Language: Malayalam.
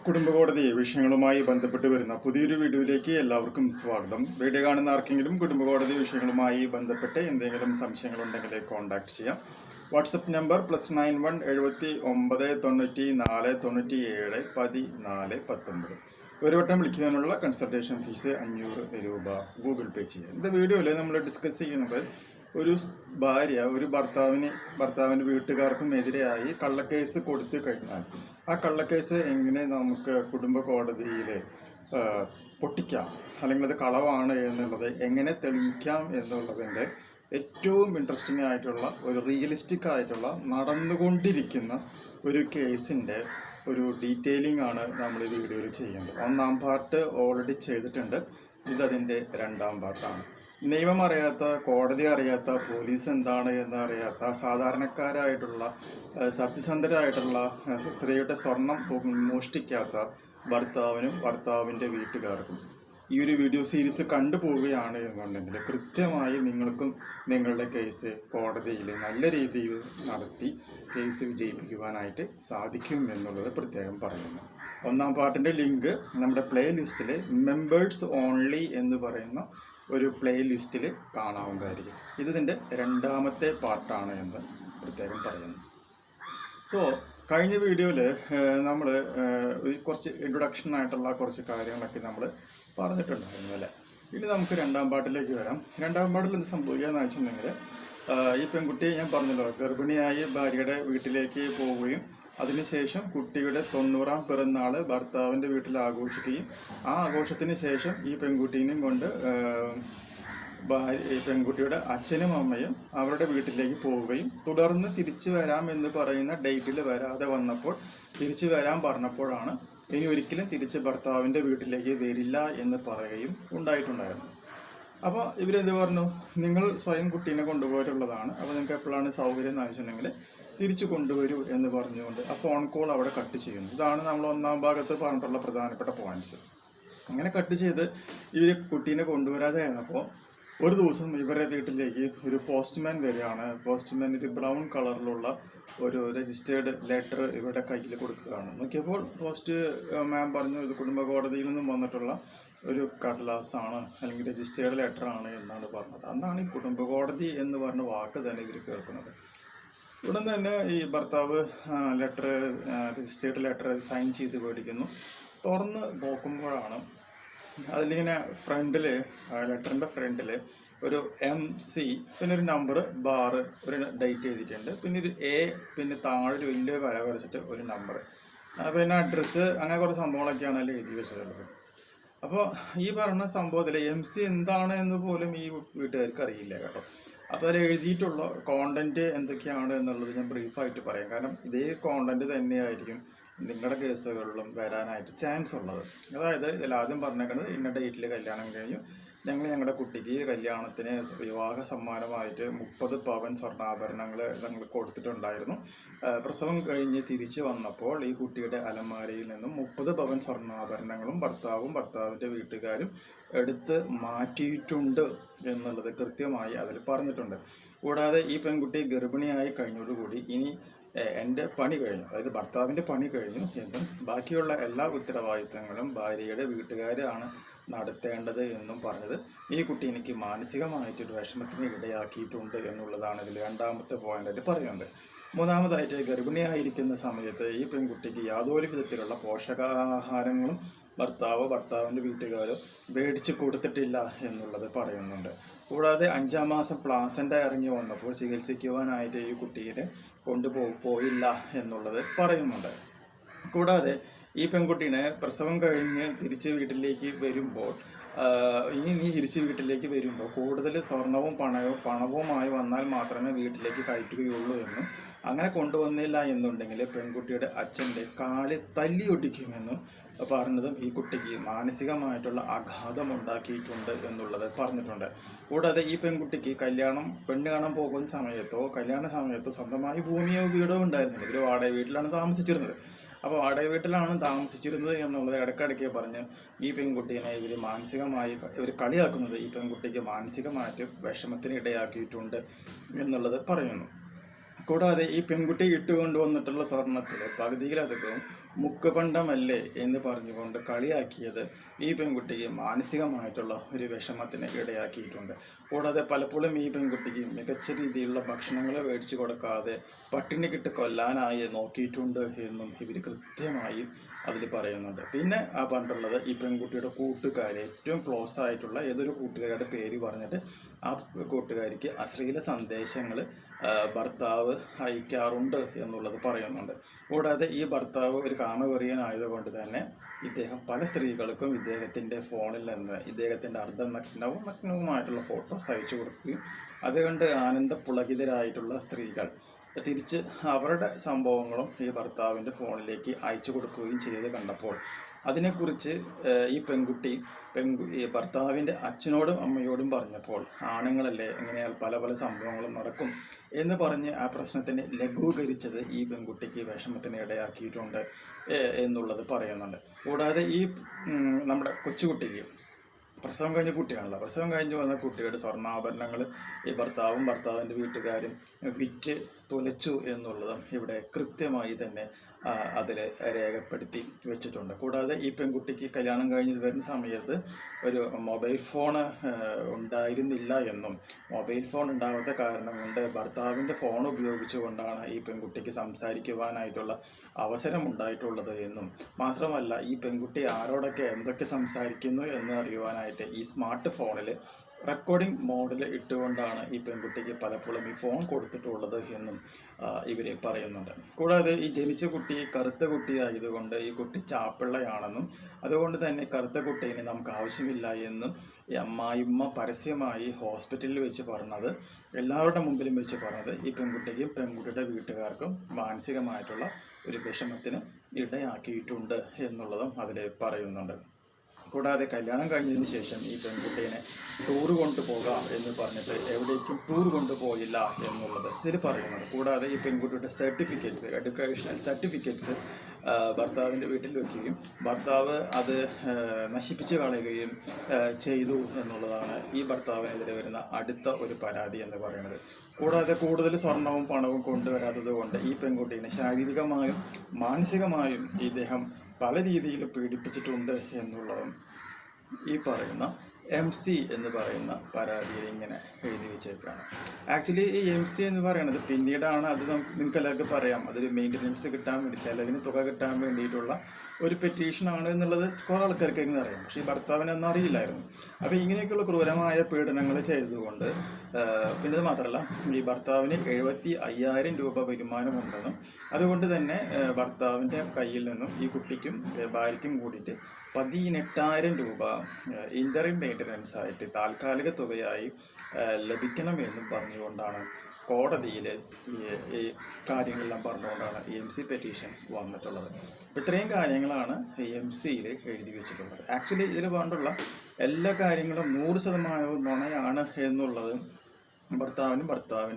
കുടുംബകോടതി വിഷയങ്ങളുമായി ബന്ധപ്പെട്ട് വരുന്ന പുതിയൊരു വീഡിയോയിലേക്ക് എല്ലാവർക്കും സ്വാഗതം. വീഡിയോ കാണുന്ന ആർക്കെങ്കിലും കുടുംബകോടതി വിഷയങ്ങളുമായി ബന്ധപ്പെട്ട് എന്തെങ്കിലും സംശയങ്ങളുണ്ടെങ്കിൽ കോൺടാക്ട് ചെയ്യാം. WhatsApp number +91 79 94 97 14 19. ഒരു വട്ടം വിളിക്കാനുള്ള കൺസൾട്ടേഷൻ ഫീസ് 500 രൂപ ഗൂഗിൾ പേ ചെയ്യാം. ഇത് വീഡിയോയിൽ നമ്മൾ ഡിസ്കസ് ചെയ്യുന്നത് ഒരു ഭാര്യ ഒരു ഭർത്താവിൻ്റെ വീട്ടുകാർക്കും എതിരെയായി കള്ളക്കേസ് കൊടുത്തു കഴിഞ്ഞാൽ ആ കള്ളക്കേസ് എങ്ങനെ നമുക്ക് കുടുംബ കോടതിയിൽ പൊട്ടിക്കാം, അല്ലെങ്കിൽ അത് കളവാണ് എന്നുള്ളത് എങ്ങനെ തെളിയിക്കാം എന്നുള്ളതിൻ്റെ ഏറ്റവും ഇൻട്രസ്റ്റിംഗ് ആയിട്ടുള്ള ഒരു റിയലിസ്റ്റിക് ആയിട്ടുള്ള നടന്നുകൊണ്ടിരിക്കുന്ന ഒരു കേസിൻ്റെ ഒരു ഡീറ്റെയിലിംഗ് ആണ് നമ്മൾ ഈ വീഡിയോയിൽ ചെയ്യുന്നത്. ഒന്നാം പാർട്ട് ഓൾറെഡി ചെയ്തിട്ടുണ്ട്. ഇതതിൻ്റെ രണ്ടാം പാർട്ടാണ്. നിയമം അറിയാത്ത, കോടതി അറിയാത്ത, പോലീസ് എന്താണ് എന്ന് അറിയാത്ത സാധാരണക്കാരായിട്ടുള്ള സത്യസന്ധരായിട്ടുള്ള സ്ത്രീയുടെ സ്വർണം മോഷ്ടിക്കാത്ത ഭർത്താവിനും ഭർത്താവിൻ്റെ വീട്ടുകാർക്കും ഈ ഒരു വീഡിയോ സീരീസ് കണ്ടുപോവുകയാണ് എന്നുണ്ടെങ്കിൽ കൃത്യമായി നിങ്ങൾക്കും നിങ്ങളുടെ കേസ് കോടതിയിൽ നല്ല രീതിയിൽ നടത്തി കേസ് വിജയിപ്പിക്കുവാനായിട്ട് സാധിക്കും എന്നുള്ളത് പ്രത്യേകം പറയുന്നു. ഒന്നാം പാർട്ടിൻ്റെ ലിങ്ക് നമ്മുടെ പ്ലേ ലിസ്റ്റിൽ മെമ്പേഴ്സ് ഓൺലി എന്ന് പറയുന്ന ഒരു പ്ലേ ലിസ്റ്റിൽ കാണാവുന്നതായിരിക്കും. ഇതിൻ്റെ രണ്ടാമത്തെ പാർട്ടാണ് എന്ന് പ്രത്യേകം പറയുന്നു. സോ കഴിഞ്ഞ വീഡിയോയിൽ നമ്മൾ കുറച്ച് ഇൻട്രൊഡക്ഷൻ ആയിട്ടുള്ള കുറച്ച് കാര്യങ്ങളൊക്കെ നമ്മൾ പറഞ്ഞിട്ടുണ്ടായിരുന്നു അല്ലേ. ഇനി നമുക്ക് രണ്ടാം പാർട്ടിലേക്ക് വരാം. രണ്ടാം പാർട്ടിൽ എന്ത് സംഭവിക്കുകയെന്ന് വെച്ചിട്ടുണ്ടെങ്കിൽ ഈ പെൺകുട്ടിയെ ഞാൻ പറഞ്ഞല്ലോ, ഗർഭിണിയായി ഭാര്യയുടെ വീട്ടിലേക്ക് പോവുകയും അതിനുശേഷം കുട്ടിയുടെ 90ാം പിറന്നാൾ ഭർത്താവിൻ്റെ വീട്ടിൽ ആഘോഷിക്കുകയും ആ ആഘോഷത്തിന് ശേഷം ഈ പെൺകുട്ടീനെയും കൊണ്ട് ഈ പെൺകുട്ടിയുടെ അച്ഛനും അമ്മയും അവരുടെ വീട്ടിലേക്ക് പോവുകയും തുടർന്ന് തിരിച്ചു വരാമെന്ന് പറയുന്ന ഡേറ്റിൽ വരാതെ വന്നപ്പോൾ തിരിച്ചു വരാൻ പറഞ്ഞപ്പോഴാണ് ഇനി ഒരിക്കലും തിരിച്ച് ഭർത്താവിൻ്റെ വീട്ടിലേക്ക് വരില്ല എന്ന് പറയുകയും ഉണ്ടായിട്ടുണ്ടായിരുന്നു. അപ്പോൾ ഇവരെന്ത് പറഞ്ഞു, നിങ്ങൾ സ്വയം കുട്ടീനെ കൊണ്ടുപോയിട്ടുള്ളതാണ്, അപ്പോൾ നിങ്ങൾക്ക് എപ്പോഴാണ് സൗകര്യം എന്ന് വെച്ചിട്ടുണ്ടെങ്കിൽ തിരിച്ചു കൊണ്ടുവരൂ എന്ന് പറഞ്ഞുകൊണ്ട് ആ ഫോൺ കോൾ അവിടെ കട്ട് ചെയ്യുന്നു. ഇതാണ് നമ്മൾ ഒന്നാം ഭാഗത്ത് പറഞ്ഞിട്ടുള്ള പ്രധാനപ്പെട്ട പോയിന്റ്സ്. അങ്ങനെ കട്ട് ചെയ്ത് ഇവർ കുട്ടീനെ കൊണ്ടുവരാതെ ആയിരുന്നപ്പോൾ ഒരു ദിവസം ഇവരുടെ വീട്ടിലേക്ക് ഒരു പോസ്റ്റ്മാൻ വരികയാണ്. പോസ്റ്റ്മാൻ ഒരു ബ്രൗൺ കളറിലുള്ള ഒരു രജിസ്റ്റേർഡ് ലെറ്റർ ഇവരുടെ കയ്യിൽ കൊടുക്കുകയാണ്. നോക്കിയപ്പോൾ പോസ്റ്റ് മാൻ പറഞ്ഞു, ഇത് കുടുംബ കോടതിയിൽ നിന്നും വന്നിട്ടുള്ള ഒരു കടലാസാണ്, അല്ലെങ്കിൽ രജിസ്റ്റേർഡ് ലെറ്റർ ആണ് എന്നാണ് പറഞ്ഞത്. അന്നാണ് ഈ കുടുംബ കോടതി എന്ന് പറഞ്ഞ വാക്ക് തന്നെ ഇവർ കേൾക്കുന്നത്. ഉടൻ തന്നെ ഈ ഭർത്താവ് രജിസ്റ്റേർഡ് ലെറ്റർ സൈൻ ചെയ്ത് മേടിക്കുന്നു. തുറന്ന് നോക്കുമ്പോഴാണ് അതിലിങ്ങനെ ഫ്രണ്ടിൽ, ലെറ്ററിൻ്റെ ഫ്രണ്ടിൽ ഒരു MC, പിന്നെ ഒരു നമ്പർ ബാർ, ഒരു ഡേറ്റ് എഴുതിയിട്ടുണ്ട്, പിന്നെ ഒരു A, പിന്നെ താഴെ ഒരു വലിയ വര വരച്ചിട്ട് ഒരു നമ്പർ, പിന്നെ അഡ്രസ്സ്, അങ്ങനെ കുറച്ച് സംഭവങ്ങളൊക്കെയാണ് അതിൽ എഴുതി വെച്ചിട്ടുള്ളത്. അപ്പോൾ ഈ പറഞ്ഞ സംഭവത്തിൽ MC എന്താണ് എന്ന് പോലും ഈ വീട്ടുകാർക്ക് അറിയില്ല കേട്ടോ. അപ്പോൾ അതിൽ എഴുതിയിട്ടുള്ള കോണ്ടന്റ് എന്തൊക്കെയാണ് എന്നുള്ളത് ഞാൻ ബ്രീഫായിട്ട് പറയാം. കാരണം ഇതേ കോണ്ടന്റ് തന്നെയായിരിക്കും നിങ്ങളുടെ കേസുകളിലും വരാനായിട്ട് ചാൻസ് ഉള്ളത്. അതായത് ഇതിൽ ആദ്യം പറഞ്ഞേക്കുന്നത് ഇന്ന ഡേറ്റിൽ കല്യാണം കഴിഞ്ഞു, ഞങ്ങളുടെ കുട്ടിക്ക് കല്യാണത്തിന് വിവാഹ സമ്മാനമായിട്ട് 30 പവൻ സ്വർണ്ണാഭരണങ്ങൾ ഞങ്ങൾ കൊടുത്തിട്ടുണ്ടായിരുന്നു. പ്രസവം കഴിഞ്ഞ് തിരിച്ചു വന്നപ്പോൾ ഈ കുട്ടിയുടെ അലമാരയിൽ നിന്നും 30 പവൻ സ്വർണ്ണാഭരണങ്ങളും ഭർത്താവിൻ്റെ വീട്ടുകാരും എടുത്ത് മാറ്റിയിട്ടുണ്ട് എന്നുള്ളത് കൃത്യമായി അതിൽ പറഞ്ഞിട്ടുണ്ട്. കൂടാതെ ഈ പെൺകുട്ടി ഗർഭിണിയായി കഴിഞ്ഞതോടുകൂടി ഇനി എൻ്റെ പണി കഴിഞ്ഞു, അതായത് ഭർത്താവിൻ്റെ പണി കഴിഞ്ഞു എന്നും ബാക്കിയുള്ള എല്ലാ ഉത്തരവാദിത്തങ്ങളും ഭാര്യയുടെ വീട്ടുകാരാണ് നടത്തേണ്ടത് എന്നും പറഞ്ഞത് ഈ കുട്ടി എനിക്ക് മാനസികമായിട്ടൊരു വിഷമത്തിന് ഇടയാക്കിയിട്ടുണ്ട് എന്നുള്ളതാണ് ഇതിൽ രണ്ടാമത്തെ പോയിന്റായിട്ട് പറയുന്നത്. മൂന്നാമതായിട്ട് ഗർഭിണിയായിരിക്കുന്ന സമയത്ത് ഈ പെൺകുട്ടിക്ക് യാതൊരു വിധത്തിലുള്ള പോഷകാഹാരങ്ങളും ഭർത്താവിൻ്റെ വീട്ടുകാരോ മേടിച്ച് കൊടുത്തിട്ടില്ല എന്നുള്ളത് പറയുന്നുണ്ട്. കൂടാതെ 5ാം മാസം പ്ലാസൻ്റ ഇറങ്ങി വന്നപ്പോൾ ചികിത്സിക്കുവാനായിട്ട് ഈ കുട്ടീനെ പോയില്ല എന്നുള്ളത് പറയുന്നുണ്ട്. കൂടാതെ ഈ പെൺകുട്ടീനെ പ്രസവം കഴിഞ്ഞ് തിരിച്ച് വീട്ടിലേക്ക് വരുമ്പോൾ നീ തിരിച്ച് വീട്ടിലേക്ക് വരുമ്പോൾ കൂടുതൽ സ്വർണവും പണവുമായി വന്നാൽ മാത്രമേ വീട്ടിലേക്ക് കയറ്റുകയുള്ളൂ എന്നും അങ്ങനെ കൊണ്ടുവന്നില്ല എന്നുണ്ടെങ്കിൽ പെൺകുട്ടിയുടെ അച്ഛൻ്റെ കാല് തല്ലിയൊടിക്കുമെന്നും പറഞ്ഞതും ഈ കുട്ടിക്ക് മാനസികമായിട്ടുള്ള ആഘാതം ഉണ്ടാക്കിയിട്ടുണ്ട് എന്നുള്ളത് പറഞ്ഞിട്ടുണ്ട്. കൂടാതെ ഈ പെൺകുട്ടിക്ക് പെണ്ണ് കാണാൻ പോകുന്ന സമയത്തോ കല്യാണ സമയത്തോ സ്വന്തമായി ഭൂമിയോ വീടോ ഉണ്ടായിരുന്നില്ല. ഇവർ വാടക വീട്ടിലാണ് താമസിച്ചിരുന്നത്. അപ്പോൾ വാടക വീട്ടിലാണ് താമസിച്ചിരുന്നത് എന്നുള്ളത് ഇടയ്ക്കിടയ്ക്ക് പറഞ്ഞ് ഈ പെൺകുട്ടീനെ ഇവർ കളിയാക്കുന്നത് ഈ പെൺകുട്ടിക്ക് മാനസികമായിട്ട് വിഷമത്തിന് ഇടയാക്കിയിട്ടുണ്ട് എന്നുള്ളത് പറയുന്നു. കൂടാതെ ഈ പെൺകുട്ടി ഇട്ടുകൊണ്ടുവന്നിട്ടുള്ള സ്വർണത്തിൽ പകുതിയിലധികവും മുക്കുപണ്ടമല്ലേ എന്ന് പറഞ്ഞുകൊണ്ട് കളിയാക്കിയത് ഈ പെൺകുട്ടിക്ക് മാനസികമായിട്ടുള്ള ഒരു വിഷമത്തിന് ഇടയാക്കിയിട്ടുണ്ട്. കൂടാതെ പലപ്പോഴും ഈ പെൺകുട്ടിക്ക് മികച്ച രീതിയിലുള്ള ഭക്ഷണങ്ങൾ മേടിച്ചു കൊടുക്കാതെ പട്ടിണിക്കിട്ട് കൊല്ലാനായി നോക്കിയിട്ടുണ്ട് എന്നും ഇവർ കൃത്യമായി അതിൽ പറയുന്നുണ്ട്. പിന്നെ പറഞ്ഞിട്ടുള്ളത് ഈ പെൺകുട്ടിയുടെ കൂട്ടുകാരെ, ഏറ്റവും ക്ലോസ് ആയിട്ടുള്ള ഏതൊരു കൂട്ടുകാരുടെ പേര് പറഞ്ഞിട്ട് ആ കൂട്ടുകാരിക്ക് അശ്ലീല സന്ദേശങ്ങൾ ഭർത്താവ് അയക്കാറുണ്ട് എന്നുള്ളത് പറയുന്നുണ്ട്. കൂടാതെ ഈ ഭർത്താവ് ഒരു കാമവെറിയനായതുകൊണ്ട് തന്നെ ഇദ്ദേഹം പല സ്ത്രീകൾക്കും ഇദ്ദേഹത്തിൻ്റെ ഫോണിൽ നിന്ന് ഇദ്ദേഹത്തിൻ്റെ നഗ്നവുമായിട്ടുള്ള ഫോട്ടോസ് അയച്ചു കൊടുക്കുകയും അതുകൊണ്ട് ആനന്ദപുളകിതരായിട്ടുള്ള സ്ത്രീകൾ തിരിച്ച് അവരുടെ സംഭവങ്ങളും ഈ ഭർത്താവിൻ്റെ ഫോണിലേക്ക് അയച്ചു കൊടുക്കുകയും ചെയ്ത് കണ്ടപ്പോൾ അതിനെക്കുറിച്ച് ഈ പെൺകുട്ടി ഈ ഭർത്താവിൻ്റെ അച്ഛനോടും അമ്മയോടും പറഞ്ഞപ്പോൾ ആണുങ്ങളല്ലേ ഇങ്ങനെ പല പല സംഭവങ്ങളും നടക്കും എന്ന് പറഞ്ഞ് ആ പ്രശ്നത്തിനെ ലഘൂകരിച്ചത് ഈ പെൺകുട്ടിക്ക് വിഷമത്തിന് ഇടയാക്കിയിട്ടുണ്ട് എന്നുള്ളത് പറയുന്നുണ്ട്. കൂടാതെ ഈ നമ്മുടെ കൊച്ചുകുട്ടിക്ക് പ്രസവം കഴിഞ്ഞ കുട്ടിയാണല്ലോ, പ്രസവം കഴിഞ്ഞ് വന്ന കുട്ടിയുടെ സ്വർണ്ണാഭരണങ്ങൾ ഈ ഭർത്താവിൻ്റെ വീട്ടുകാരും വിറ്റ് തുലച്ചു എന്നുള്ളതും ഇവിടെ കൃത്യമായി തന്നെ അതിൽ രേഖപ്പെടുത്തി വെച്ചിട്ടുണ്ട്. കൂടാതെ ഈ പെൺകുട്ടിക്ക് കല്യാണം കഴിഞ്ഞ് വരുന്ന സമയത്ത് ഒരു മൊബൈൽ ഫോൺ ഉണ്ടായിരുന്നില്ല എന്നും മൊബൈൽ ഫോൺ ഉണ്ടാവാത്ത കാരണം കൊണ്ട് ഭർത്താവിൻ്റെ ഫോൺ ഉപയോഗിച്ചുകൊണ്ടാണ് ഈ പെൺകുട്ടിക്ക് സംസാരിക്കുവാനായിട്ടുള്ള അവസരം ഉണ്ടായിട്ടുള്ളത് എന്നും മാത്രമല്ല ഈ പെൺകുട്ടി ആരോടൊക്കെ എന്തൊക്കെ സംസാരിക്കുന്നു എന്ന് അറിയുവാനായിട്ട് ഈ സ്മാർട്ട് ഫോണിൽ റെക്കോർഡിംഗ് മോഡിൽ ഇട്ടുകൊണ്ടാണ് ഈ പെൺകുട്ടിക്ക് പലപ്പോഴും ഈ ഫോൺ കൊടുത്തിട്ടുള്ളത് എന്നും ഇവർ പറയുന്നുണ്ട്. കൂടാതെ ഈ ജനിച്ച കുട്ടി കറുത്ത കുട്ടിയായതുകൊണ്ട് ഈ കുട്ടി ചാപ്പിള്ളയാണെന്നും അതുകൊണ്ട് തന്നെ കറുത്ത കുട്ടീനെ നമുക്ക് ആവശ്യമില്ല എന്നും ഈ അമ്മായിമ്മ പരസ്യമായി ഹോസ്പിറ്റലിൽ വെച്ച് പറഞ്ഞത്, എല്ലാവരുടെ മുമ്പിലും വെച്ച് പറഞ്ഞത് ഈ പെൺകുട്ടിക്കും പെൺകുട്ടിയുടെ വീട്ടുകാർക്കും മാനസികമായിട്ടുള്ള ഒരു വിഷമത്തിന് ഇടയാക്കിയിട്ടുണ്ട് എന്നുള്ളതും അതിൽ പറയുന്നുണ്ട്. കൂടാതെ കല്യാണം കഴിഞ്ഞതിന് ശേഷം ഈ പെൺകുട്ടീനെ ടൂർ കൊണ്ടുപോകാം എന്ന് പറഞ്ഞിട്ട് എവിടേക്കും ടൂർ കൊണ്ടുപോയില്ല എന്നുള്ളത് ഇതിൽ പറയുന്നത്. കൂടാതെ ഈ പെൺകുട്ടിയുടെ സർട്ടിഫിക്കറ്റ്സ്, എഡ്യൂക്കേഷണൽ സർട്ടിഫിക്കറ്റ്സ് ഭർത്താവിൻ്റെ വീട്ടിൽ വയ്ക്കുകയും ഭർത്താവ് അത് നശിപ്പിച്ച് കളയുകയും ചെയ്തു എന്നുള്ളതാണ് ഈ ഭർത്താവിനെതിരെ വരുന്ന അടുത്ത ഒരു പരാതി എന്ന് പറയുന്നത്. കൂടാതെ കൂടുതൽ സ്വർണവും പണവും കൊണ്ടുവരാത്തത് കൊണ്ട് ഈ പെൺകുട്ടീനെ ശാരീരികമായും മാനസികമായും ഇദ്ദേഹം പല രീതിയിൽ പീഡിപ്പിച്ചിട്ടുണ്ട് എന്നുള്ളതും ഈ പറയുന്ന MC എന്ന് പറയുന്ന പരാതിയിൽ ഇങ്ങനെ എഴുതി വെച്ചേക്കാണ്. ആക്ച്വലി ഈ MC എന്ന് പറയുന്നത് പിന്നീടാണ്, അത് നിങ്ങൾക്ക് എല്ലാവർക്കും പറയാം, അതൊരു മെയിൻ്റനൻസ് കിട്ടാൻ വേണ്ടി, ചിലവിന് തുക കിട്ടാൻ വേണ്ടിയിട്ടുള്ള ഒരു പെറ്റീഷനാണ് എന്നുള്ളത് കുറേ ആൾക്കാർക്ക് എങ്ങനെ അറിയാം. പക്ഷേ ഈ ഭർത്താവിനൊന്നും അറിയില്ലായിരുന്നു. അപ്പോൾ ഇങ്ങനെയൊക്കെയുള്ള ക്രൂരമായ പീഡനങ്ങൾ ചെയ്തുകൊണ്ട് പിന്നെ അത് മാത്രമല്ല ഈ ഭർത്താവിന് 75,000 രൂപ വരുമാനമുണ്ടെന്നും അതുകൊണ്ട് തന്നെ ഭർത്താവിൻ്റെ കയ്യിൽ നിന്നും ഈ കുട്ടിക്കും ഭാര്യയ്ക്കും കൂടിയിട്ട് 18,000 രൂപ ഇൻ്ററിം മെയിൻ്റനൻസ് ആയിട്ട് താൽക്കാലിക തുകയായി ലഭിക്കണമെന്നും പറഞ്ഞുകൊണ്ടാണ് കോടതിയിൽ ഈ കാര്യങ്ങളെല്ലാം പറഞ്ഞുകൊണ്ടാണ് MC പെറ്റീഷൻ വന്നിട്ടുള്ളത്. ഇത്രയും കാര്യങ്ങളാണ് MCയിൽ എഴുതി വെച്ചിട്ടുള്ളത്. ആക്ച്വലി ഇതിൽ പറഞ്ഞിട്ടുള്ള എല്ലാ കാര്യങ്ങളും 100% നുണയാണ് എന്നുള്ളത് ഭർത്താവിൻ്റെ